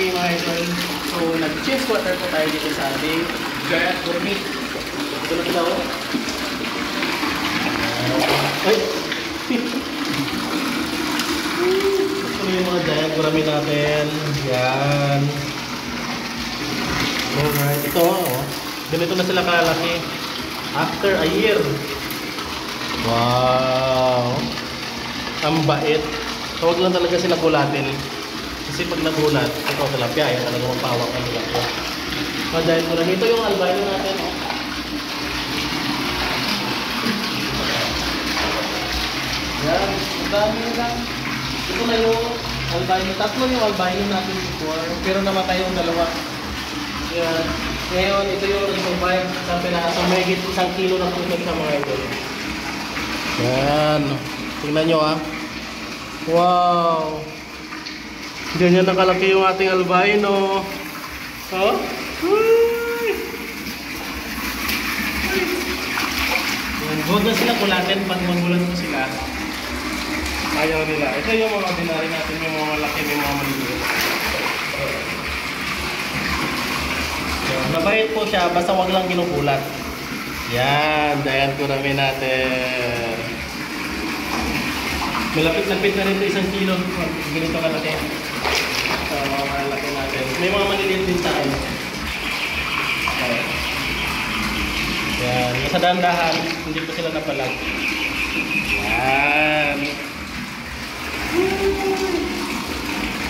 Okay mga idol, so nag-chase water po tayo dito sa ating Giant Gourmet. Ito na sila oh. Ay! Ito na yung mga Giant Gourmet natin. Yan. Alright, ito oh. Ganito na sila kalaki. After a year. Wow! Ang bait. Huwag lang talaga sila bulatin. Kasi pag nagulat, ito tilapia, yan talaga magpahawak ng tilapia. Dahil mo lang, ito yung albino natin. Oh. Yan, ang dami lang. Ito na yung albino. Tatlo yung albino natin before, pero namatay yung dalawa. Yan. Ngayon, ito yung nag-survive sa pinaka. So, may higit 1 kilo na po sa mga ito. Yan. Tingnan nyo ah. Wow! Ganyan nakalaki yung ating albino. Oh? Huwag na sila kulatin pag magulat mo sila. Ayaw nila. Ito yung mga ordinary natin, yung mga malaki, yung mga maliliit. Mabait po siya, basta wag lang kinukulat. Yan, Giant Gourmet natin. Malapit-lapit na rin ito 1 kilo. Ganito kalaki. So, malaki natin. May mga maliliit din tayo. Yan. Sa dahan-dahan, hindi pa sila napalag. Yan.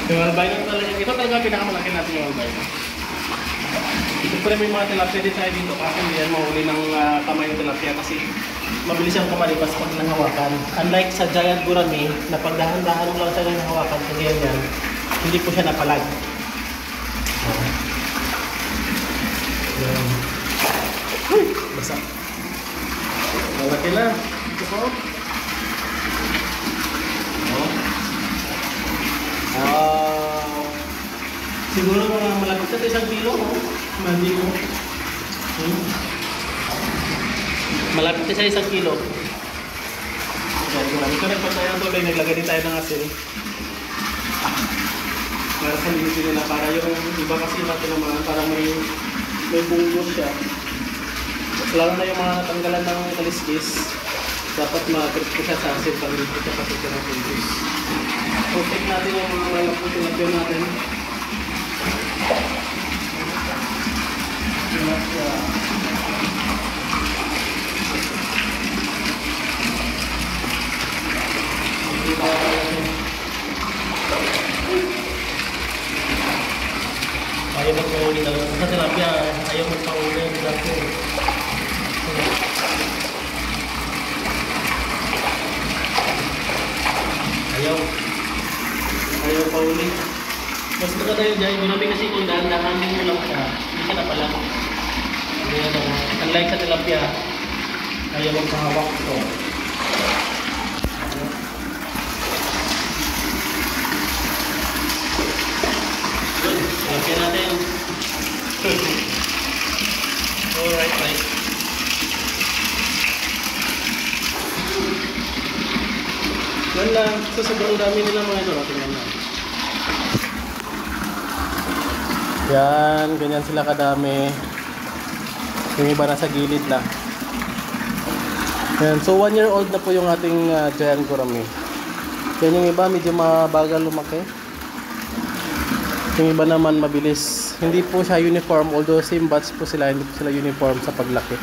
Yung albino talaga. Ito talaga pinakamalaki natin yung albino. Siyempre may mga tilapia din tayo dito. Kasi hindi yan mahuli ng kamay yung tilapia kasi mabilis siyang kumalipas pag nanghawakan. Unlike sa Giant Gourmet, na pag dahan-dahan mo lang siya nanghawakan sa ganyan, hindi po siya napalag. Uy! Basa. Malaki na. Ito po. Siguro mga malapit sa 1 kilo. Mandi mo. Malapit sa 1 kilo. Ito nagpatayan to, naglagay din tayo ng asin. Para sa linisin nila, para yung iba kasi natin naman, para may bungo siya. Lalo na yung mga natanggalan ng kaliskis, dapat ma-trip ko siya sa asin pag dito siya kasi ng bungus. So, take natin yung mga malapong tilapia natin. Ayaw magpahuli na sa tilapia, ayaw magpahuli ng tilapia. Ayaw pahuli. Mas maganda yung Giant Gourmet kasi kung dahan-dahan mo lang siya, hindi siya napalang. Unlike sa tilapia, ayaw magpahawak ito. Tilapia natin. Alright, right. Yan lang. So, sobrang dami nila mga ito. Tingnan na. Yan. Ganyan sila kadami. Yung iba nasa gilid na. Yan. So, 1 year old na po yung ating Giant Gourmet. Yan yung iba medyo mabagal lumaki. Yung iba naman mabilis. Hindi po siya uniform. Although same batch po sila, hindi po sila uniform sa paglaki.